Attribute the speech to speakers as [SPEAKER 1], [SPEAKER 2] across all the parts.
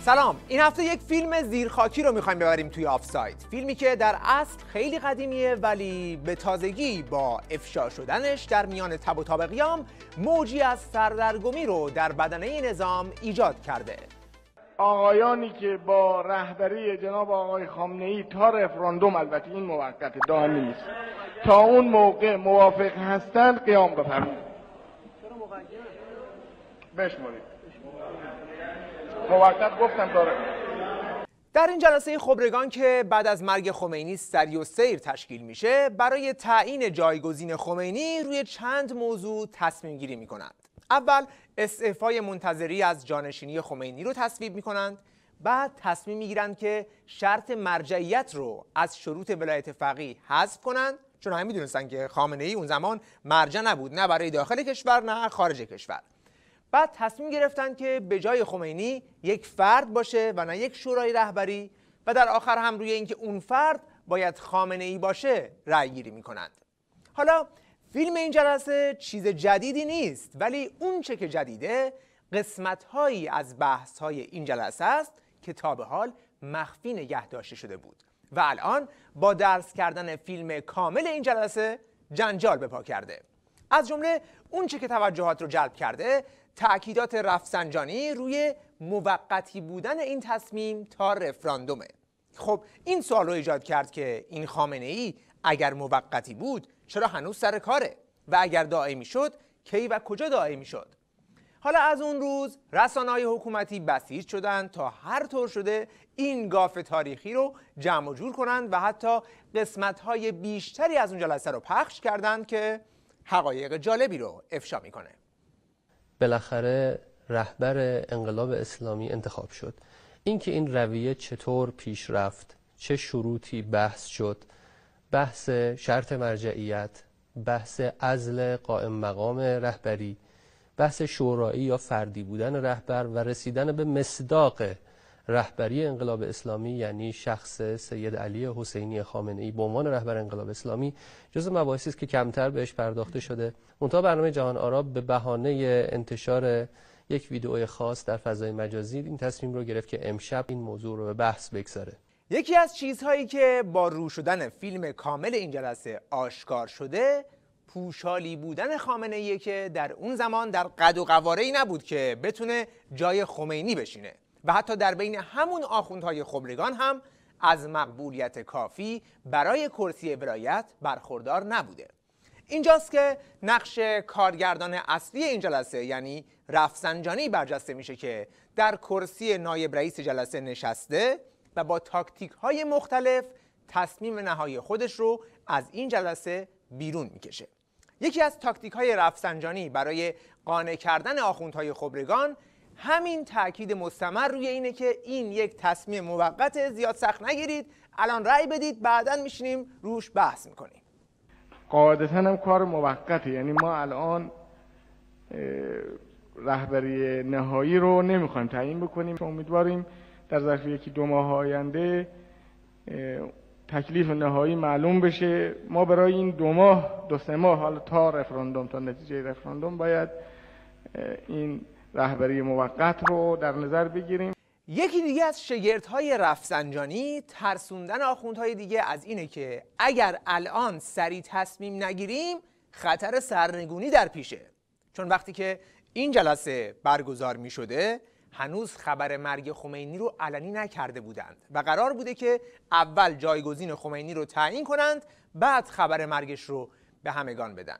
[SPEAKER 1] سلام، این هفته یک فیلم زیرخاکی رو میخوایم ببریم توی آفساید. فیلمی که در اصل خیلی قدیمیه ولی به تازگی با افشا شدنش در میان تب و تاب قیام موجی از سردرگمی رو در بدنه نظام ایجاد کرده.
[SPEAKER 2] آقایانی که با رهبری جناب آقای خامنه‌ای تا رفراندوم، البته این موقت دائمی نیست، تا اون موقع موافق هستند قیام بفرمایید. چرا مقید؟ بشمارید. موقت گفتم داره.
[SPEAKER 1] در این جلسه خبرگان که بعد از مرگ خمینی سری و سیر تشکیل میشه، برای تعیین جایگزین خمینی روی چند موضوع تصمیم گیری میکنند. اول استعفای منتظری از جانشینی خمینی رو تصویب میکنند، بعد تصمیم میگیرند که شرط مرجعیت رو از شروط ولایت فقیه حذف کنند، چون همه میدونستن که خامنه‌ای اون زمان مرجع نبود، نه برای داخل کشور نه خارج کشور. بعد تصمیم گرفتن که به جای خمینی یک فرد باشه و نه یک شورای رهبری، و در آخر هم روی اینکه اون فرد باید خامنه‌ای باشه رأی گیری میکنند. حالا فیلم این جلسه چیز جدیدی نیست، ولی اون چه که جدیده قسمت‌هایی از بحث‌های این جلسه است که تا به حال مخفی نگه داشته شده بود و الان با درس کردن فیلم کامل این جلسه جنجال به پا کرده. از جمله اون چه که توجهات رو جلب کرده تأکیدات رفسنجانی روی موقتی بودن این تصمیم تا رفراندومه. خب این سوال رو ایجاد کرد که این خامنه‌ای اگر موقتی بود چرا هنوز سر کاره و اگر دائمی شد کی و کجا دائمی شد؟ حالا از اون روز رسانه‌های حکومتی بسیج شدند تا هر طور شده این گاف تاریخی رو جمع و جور کنند و حتی قسمت‌های بیشتری از اون جلسه رو پخش کردند که حقایق جالبی رو افشا میکنه.
[SPEAKER 3] بالاخره رهبر انقلاب اسلامی انتخاب شد. اینکه این رویه چطور پیش رفت، چه شروطی بحث شد، بحث شرط مرجعیت، بحث عزل قائم مقام رهبری، بحث شورایی یا فردی بودن رهبر و رسیدن به مصداق رهبری انقلاب اسلامی، یعنی شخص سید علی حسینی خامنه‌ای به عنوان رهبر انقلاب اسلامی، جزو مباحثی است که کمتر بهش پرداخته شده. منتها برنامه جهان آرا به بهانه انتشار یک ویدئوی خاص در فضای مجازی این تصمیم رو گرفت که امشب این موضوع رو به بحث بگذاره.
[SPEAKER 1] یکی از چیزهایی که با رو شدن فیلم کامل این جلسه آشکار شده پوشالی بودن خامنه‌ای که در اون زمان در قد و قواره‌ای نبود که بتونه جای خمینی بشینه و حتی در بین همون آخوندهای خبرگان هم از مقبولیت کافی برای کرسی ولایت برخوردار نبوده. اینجاست که نقش کارگردان اصلی این جلسه یعنی رفسنجانی برجسته میشه که در کرسی نایب رئیس جلسه نشسته و با تاکتیک‌های مختلف تصمیم نهایی خودش رو از این جلسه بیرون میکشه. یکی از تاکتیک‌های رفسنجانی برای قانع کردن آخوندهای خبرگان همین تأکید مستمر روی اینه که این یک تصمیم موقت، زیاد سخت نگیرید، الان رأی بدید، بعداً میشینیم روش بحث میکنیم.
[SPEAKER 2] قاعدتاً هم کار موقته، یعنی ما الان رهبری نهایی رو نمیخوایم تعیین بکنیم. امیدواریم در ظرف یکی دو ماه آینده تکلیف نهایی معلوم بشه. ما برای این دو سه ماه حالا تا رفراندوم، تا نتیجه رفراندوم باید این رهبری موقت رو در نظر بگیریم.
[SPEAKER 1] یکی دیگه از شگردهای رفسنجانی ترسوندن آخوندهای دیگه از اینه که اگر الان سریع تصمیم نگیریم خطر سرنگونی در پیشه، چون وقتی که این جلسه برگزار می شده هنوز خبر مرگ خمینی رو علنی نکرده بودند و قرار بوده که اول جایگزین خمینی رو تعیین کنند، بعد خبر مرگش رو به همگان بدن.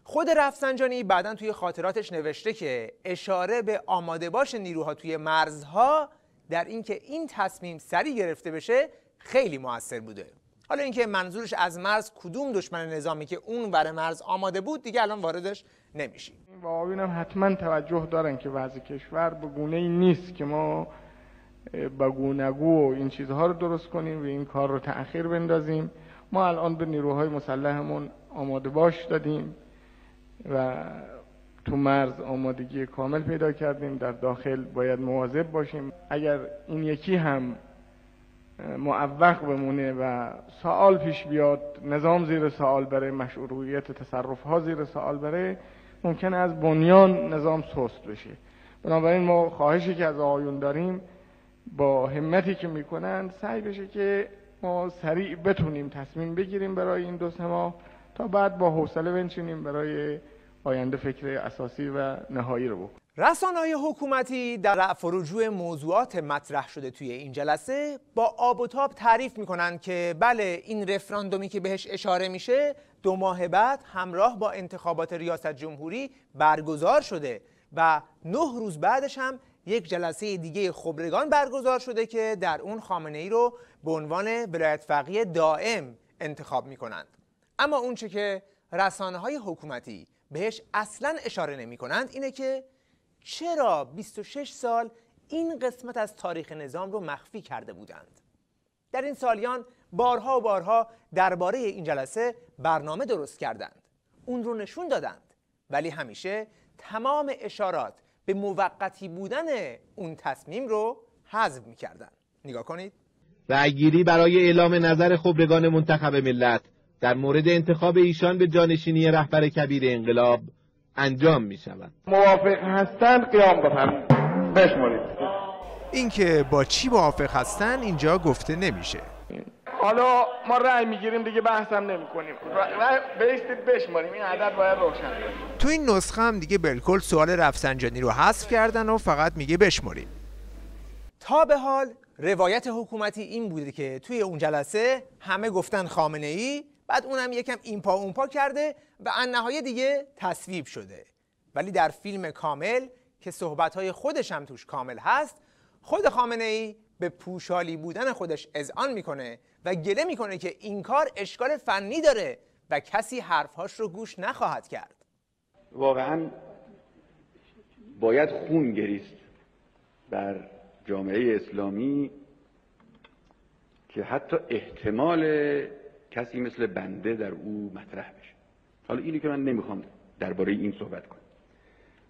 [SPEAKER 1] خود رفسنجانی بعداً توی خاطراتش نوشته که اشاره به آماده باش نیروها توی مرزها در اینکه این تصمیم سریع گرفته بشه خیلی موثر بوده. حالا اینکه منظورش از مرز کدوم دشمن نظامی که اون ور مرز آماده بود دیگه الان واردش نمیشیم.
[SPEAKER 2] و آقایون هم حتما توجه دارن که وضع کشور به گونه‌ای نیست که ما با گونه‌گو این چیزها رو درست کنیم و این کار رو تأخیر بندازیم. ما الان به نیروهای مسلحمون آماده باش دادیم و تو مرز آمادگی کامل پیدا کردیم. در داخل باید مواظب باشیم. اگر این یکی هم معوق بمونه و سوال پیش بیاد، نظام زیر سوال بره، مشروعیت تصرف ها زیر سوال بره، ممکنه از بنیان نظام سست بشه. بنابراین ما خواهشی که از آقایون داریم با همتی که میکنن سعی بشه که ما سریع بتونیم تصمیم بگیریم برای این 2-3 ماه تا بعد با حوصله بنشینیم برای آینده فکر اساسی و نهایی رو بکنیم.
[SPEAKER 1] رسانه‌های حکومتی در رفع و رجوع موضوعات مطرح شده توی این جلسه با آب و تاب تعریف میکنن که بله این رفراندومی که بهش اشاره میشه 2 ماه بعد همراه با انتخابات ریاست جمهوری برگزار شده و 9 روز بعدش هم یک جلسه دیگه خبرگان برگزار شده که در اون خامنه‌ای رو به عنوان ولایت فقیه دائم انتخاب میکنند. اما اون چه که رسانه‌های حکومتی بهش اصلاً اشاره نمی‌کنند اینه که چرا 26 سال این قسمت از تاریخ نظام رو مخفی کرده بودند. در این سالیان بارها و بارها درباره این جلسه برنامه درست کردند، اون رو نشون دادند، ولی همیشه تمام اشارات به موقتی بودن اون تصمیم رو حذف می‌کردند. نگاه کنید.
[SPEAKER 4] رأی‌گیری برای اعلام نظر خبرگان منتخب ملت در مورد انتخاب ایشان به جانشینی رهبر کبیر انقلاب انجام می شود.
[SPEAKER 2] موافق هستند قیام بفرمایید. بشمارید.
[SPEAKER 1] این که با چی موافق هستن اینجا گفته نمیشه.
[SPEAKER 2] حالا ما رأی میگیریم دیگه بحث هم نمی کنیم. بیستید بشماریم، این عدد باید روشن.
[SPEAKER 1] تو این نسخه هم دیگه بالکل سوال رفسنجانی رو حذف کردن و فقط میگه بشماریم. تا به حال روایت حکومتی این بوده که توی اون جلسه همه گفتن خامنه‌ای، بعد اونم یکم این پا اون پا کرده و النهایه دیگه تصویب شده. ولی در فیلم کامل که صحبت‌های خودش هم توش کامل هست، خود خامنه‌ای به پوشالی بودن خودش اذعان میکنه و گله میکنه که این کار اشکال فنی داره و کسی حرفهاش رو گوش نخواهد کرد.
[SPEAKER 5] واقعا باید خون گریست بر جامعه اسلامی که حتی احتمال کسی مثل بنده در او مطرح بشه. حالا اینی که من نمیخوام درباره این صحبت کنم.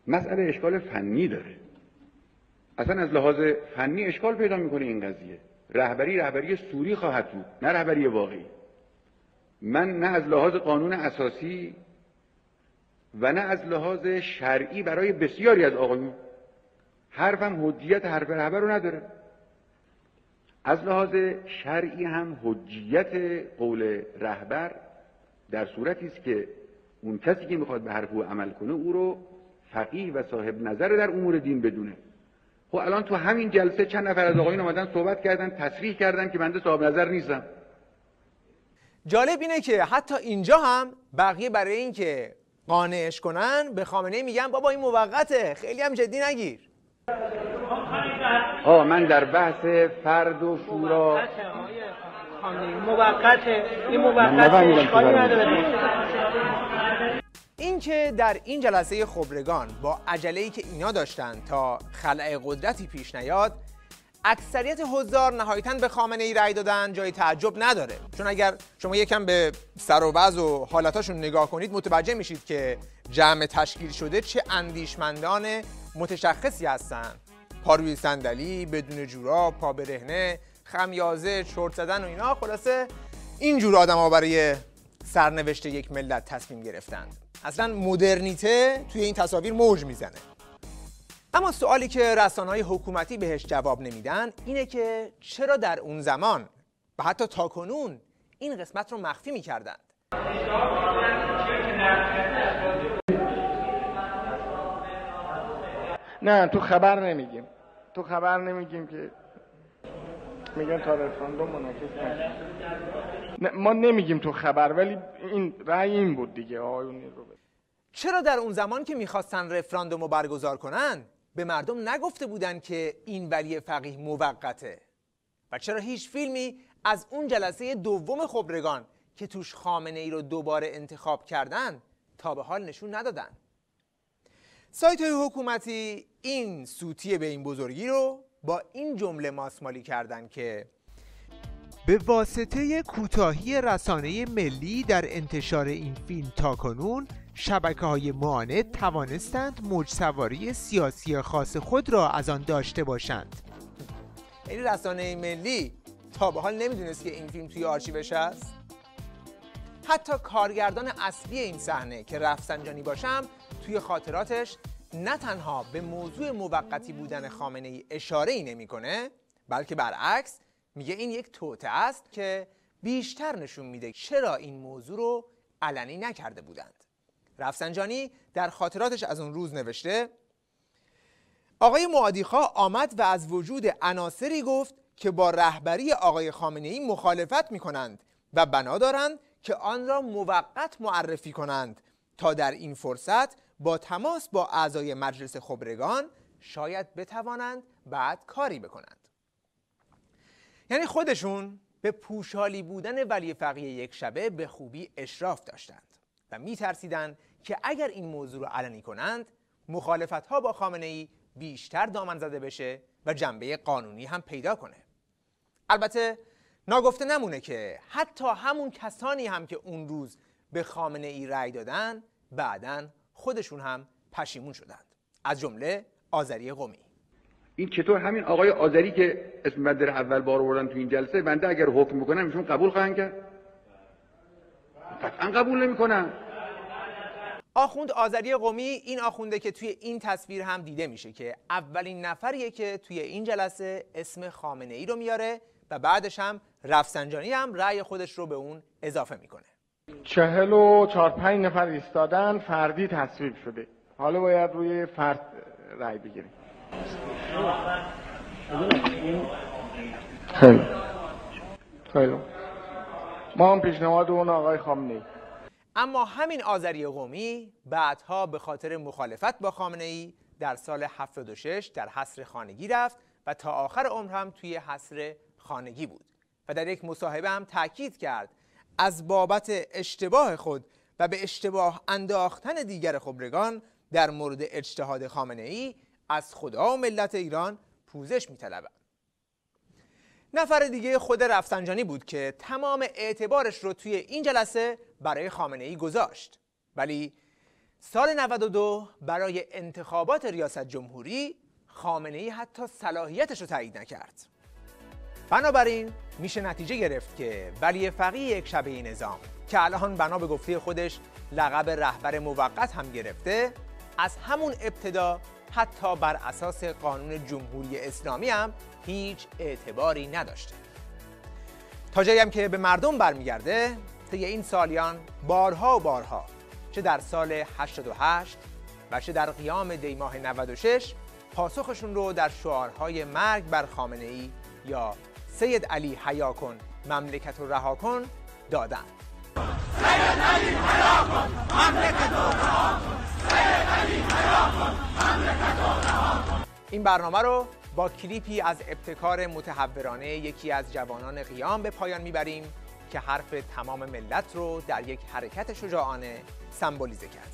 [SPEAKER 5] مسئله اشکال فنی داره. اصلا از لحاظ فنی اشکال پیدا میکنه این قضیه. رهبری سوری خواهد بود، نه رهبری واقعی. من نه از لحاظ قانون اساسی و نه از لحاظ شرعی برای بسیاری از آقایون حرفم حجیت حرف رهبر رو نداره. از لحاظ شرعی هم حجیت قول رهبر در صورتی است که اون کسی که میخواد به حرف او عمل کنه او رو فقیه و صاحب نظر در امور دین بدونه. خب الان تو همین جلسه چند نفر از آقایون اومدن صحبت کردن، تصریح کردن که بنده صاحب نظر نیستم.
[SPEAKER 1] جالب اینه که حتی اینجا هم بقیه برای این که قانعش کنن به خامنه‌ای میگن بابا این موقته، خیلی هم جدی نگیر.
[SPEAKER 5] من در بحث فرد و شورا
[SPEAKER 6] موقته، این موقته اشکالی نداره.
[SPEAKER 1] این که در این جلسه خبرگان با عجله‌ای که اینا داشتن تا خلأ قدرتی پیش نیاد، اکثریت حضار نهایتاً به خامنه‌ای رأی دادن جای تعجب نداره، چون اگر شما یکم به سر و وضع و حالاتاشون نگاه کنید متوجه میشید که جمع تشکیل شده چه اندیشمندان متشخصی هستن. پا روی صندلی، بدون جوراب، پا برهنه، خمیازه، چرت زدن و اینا. خلاصه اینجور آدم‌ها برای سرنوشت یک ملت تصمیم گرفتند. اصلا مدرنیته توی این تصاویر موج میزنه. اما سوالی که رسانه‌های حکومتی بهش جواب نمیدن اینه که چرا در اون زمان و حتی تاکنون این قسمت رو مخفی میکردند.
[SPEAKER 2] نه تو خبر نمیگیم که میگن تا رفراندوم منعکس نشه. نه ما نمیگیم تو خبر، ولی این رأی این بود دیگه آقایون رو.
[SPEAKER 1] چرا در اون زمان که میخواستن رفراندوم رو برگزار کنن به مردم نگفته بودن که این ولی فقیه موقته؟ و چرا هیچ فیلمی از اون جلسه دوم خبرگان که توش خامنه‌ای رو دوباره انتخاب کردن تا به حال نشون ندادن؟ سایت‌های حکومتی این سوتی به این بزرگی رو با این جمله ماسمالی کردن که به واسطه کوتاهی رسانه ملی در انتشار این فیلم تاکنون، شبکه‌های معاند توانستند موج سواری سیاسی خاص خود را از آن داشته باشند. یعنی رسانه ملی تا به حال نمیدونست که این فیلم توی آرشیوش هست؟ حتی کارگردان اصلی این صحنه که رفسنجانی باشم توی خاطراتش نه تنها به موضوع موقتی بودن خامنه‌ای اشاره‌ای نمی‌کنه، بلکه برعکس میگه این یک توطئه است که بیشتر نشون میده چرا این موضوع رو علنی نکرده بودند. رفسنجانی در خاطراتش از اون روز نوشته: آقای معادیخواه آمد و از وجود عناصری گفت که با رهبری آقای خامنه‌ای مخالفت میکنند و بنا دارند که آن را موقت معرفی کنند تا در این فرصت با تماس با اعضای مجلس خبرگان شاید بتوانند بعد کاری بکنند. یعنی خودشون به پوشالی بودن ولی فقیه یک شبه به خوبی اشراف داشتند و میترسیدند که اگر این موضوع رو علنی کنند مخالفت‌ها با خامنه‌ای بیشتر دامن زده بشه و جنبه قانونی هم پیدا کنه. البته ناگفته نمونه که حتی همون کسانی هم که اون روز به خامنه‌ای رأی دادن بعداً خودشون هم پشیمون شدند، از جمله آذری قمی.
[SPEAKER 5] این چطور همین آقای آذری که اسم بنده اول بار آوردن تو این جلسه، بنده اگر حکم بکنم ایشون قبول خواهند کرد؟ قطعا قبول نمی‌کنن.
[SPEAKER 1] آخوند آذری قمی این آخونده که توی این تصویر هم دیده میشه که اولین نفریه که توی این جلسه اسم خامنه‌ای رو میاره و بعدش هم رفسنجانی هم رأی خودش رو به اون اضافه میکنه.
[SPEAKER 2] 44-45 نفر ایستادن، فردی تصویب شده. حالا باید روی فرد رأی بگیریم. خیلی ما هم پیشنهاد اون آقای خامنه‌ای.
[SPEAKER 1] اما همین آذری قمی بعدها به خاطر مخالفت با خامنه‌ای در سال 76 در حصر خانگی رفت و تا آخر عمر هم توی حصر خانگی بود و در یک مصاحبه هم تاکید کرد از بابت اشتباه خود و به اشتباه انداختن دیگر خبرگان در مورد اجتهاد خامنه‌ای از خدا و ملت ایران پوزش می‌طلبم. نفر دیگه خود رفسنجانی بود که تمام اعتبارش رو توی این جلسه برای خامنه‌ای گذاشت، ولی سال 92 برای انتخابات ریاست جمهوری خامنه‌ای حتی صلاحیتش رو تایید نکرد. بنابراین میشه نتیجه گرفت که ولی فقیه یک شبه نظام که الان بنا به گفته خودش لقب رهبر موقت هم گرفته، از همون ابتدا حتی بر اساس قانون جمهوری اسلامی هم هیچ اعتباری نداشته. تا جایی هم که به مردم برمیگرده، طی این سالیان بارها و بارها، چه در سال 88 و چه در قیام دیماه 96، پاسخشون رو در شعارهای مرگ بر خامنه‌ای یا سید علی حیا کن مملکت رو رها کن دادن. سید علی حیا کن مملکت رو رها کن، سید علی حیا کن مملکت رو رها کن. این برنامه رو با کلیپی از ابتکار متحورانه یکی از جوانان قیام به پایان میبریم که حرف تمام ملت رو در یک حرکت شجاعانه سمبولیزه کرده.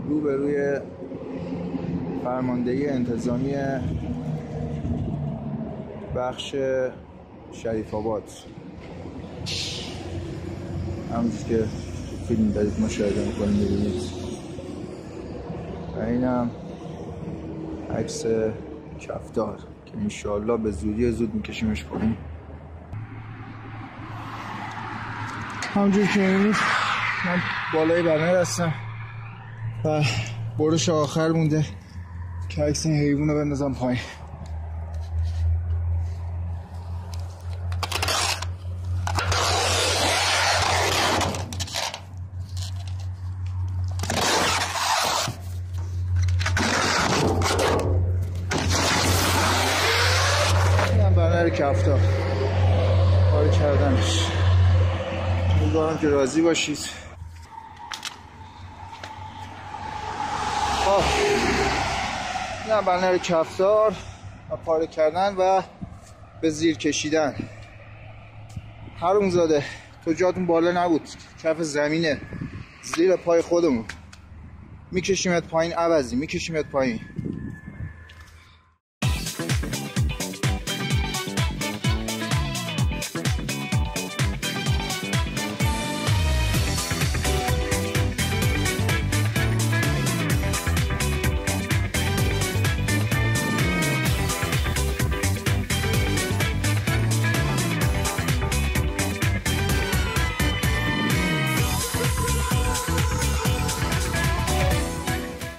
[SPEAKER 7] روبروی فرماندهی انتظامی بخش شریف آباد، همونجور که فیلم دارید مشاهده میکنید میبینید، و اینم عکس کفتار که انشاءالله به زودی زود میکشیمش کنیم. همونجور که میبینید من بالای بنر هستم و برش آخر مونده که عکس این حیوان رو بندازم پایین. اینم بنر کفتار کار کردنش. امیدوارم که راضی باشید. اینم بنر کفتار و پاره کردن و به زیر کشیدن. حرومزاده تو جاتون بالا نبود، کف زمینه زیر پای خودمون، میکشیمت پایین عوضی، میکشیمت پایین.